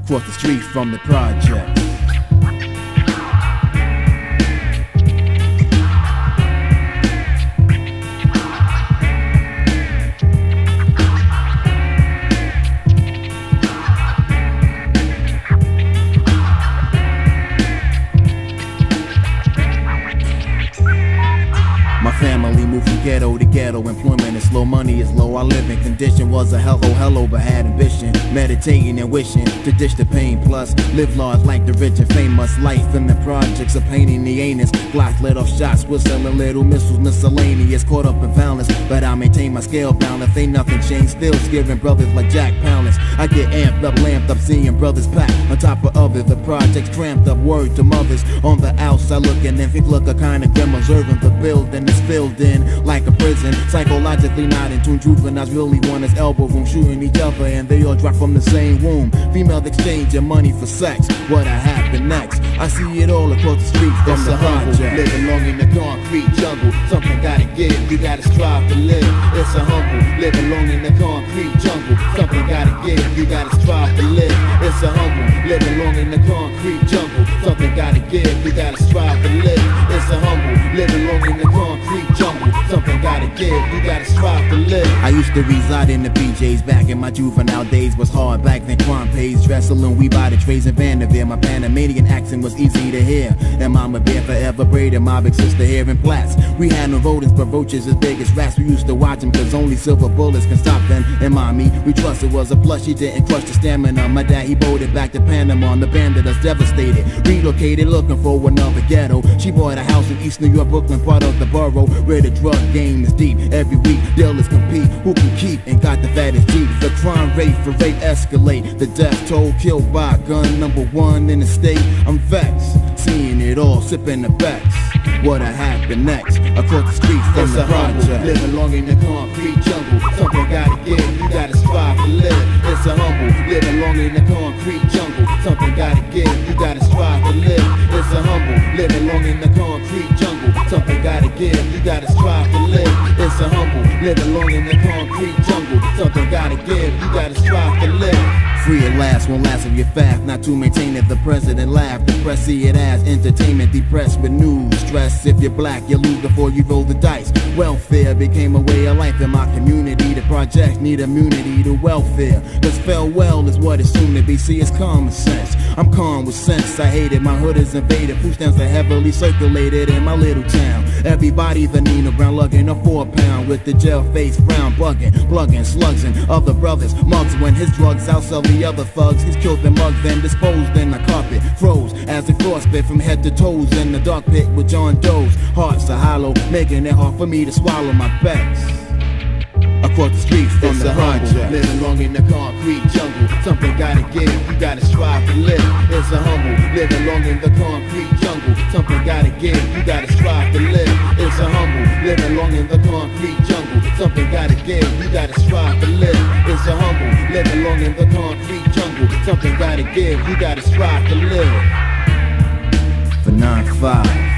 across the street from the project. My family moved from ghetto to ghetto. Employment is low, money is low. Our living condition was a hello, but had ambition. Meditating and wishing to ditch the pain. Plus, live large like the rich and famous. Life in the projects, a pain in the anus. Glocks let off shots, whistling little missiles, miscellaneous. Caught up in violence, but I maintain my scale balance. Ain't nothing changed, still scaring brothers like Jack Palance. I get amped up, lamped up, seeing brothers packed on top of others. The projects cramped up, word to mothers. On the outside looking in, think look a kind of grim, observing the building is filled in like a prison. Psychologically not in tune, juveniles really want us elbow room, shooting each other and they all drop from the same womb. Females exchanging money for sex. What happened next? I see it all across the street from the project. Living long in the concrete jungle. Something gotta give, you gotta strive to live. It's a humble. Living long in the concrete jungle. Something gotta give, you gotta strive to live. It's a humble. Living long in the concrete jungle. Something gotta give, you gotta strive to live. It's a humble. Living long in the concrete jungle. Something gotta give, you gotta strive to live. I used to reside in the PJs back in my juvenile days. Was hard back then, crime pays. Wrestling, we by the trays in Vanderveer. My Panamanian accent was easy to hear. And mama bear forever braided my big sister hair in plaits. We had no rodents, but roaches as big as rats. We used to watch them, cause only silver bullets can stop them. And mommy, we trust it was a plus. She didn't crush the stamina. My dad, he boated back to Panama. The bandit us devastated. Relocated, looking for another ghetto. She bought a house in East New York, Brooklyn, part of the borough, where the drug game is deep. Every week, dealers compete. Who can keep and got the fattest Jeep? The crime rate for rape escalate. The death toll killed by a gun, #1 in the state. I'm vexed, seeing it all, sipping the backs. What happened next? Across the street from the project. Living long in the concrete jungle. Something gotta give, you gotta strive to live. It's a humble. Living long in the concrete jungle. Something gotta give, you gotta strive to live. It's a humble. Living long in the concrete jungle. Something gotta give, you gotta strive to live. It's a humble. Living long in the concrete jungle. Something gotta give, you gotta strive to live. Free at last, won't last if you're fast. Not to maintain it, the president laughed. The press see it as entertainment, depressed with news. Stress if you're black, you lose before you roll the dice. Welfare became a way of life in my community. The projects need immunity to welfare. Cause fell well is what it's soon to be. See, it's common sense. I'm calm with sense. I hate it, my hood is invaded. Food stamps are heavily circulated in my little town. Everybody the Nina Brown lugging a 4-pound with the jail face brown bugging, plugging slugs and other brothers mugs when his drugs outsell the other thugs. He's killed them mugs then disposed in the carpet. Froze as the frostbit from head to toes in the dark pit with John Doe's. Hearts are hollow, making it hard for me to swallow my backs. Across the street from it's the project. Living long in the concrete jungle. Something gotta give, you gotta strive to live. It's a humble. Living long in the concrete jungle. Something gotta give, you gotta strive to live. It's a humble. Living long in the concrete jungle. Something gotta give, you gotta strive to live. It's a humble. Living long in the concrete jungle. Something gotta give, you gotta strive to live. For 9-5.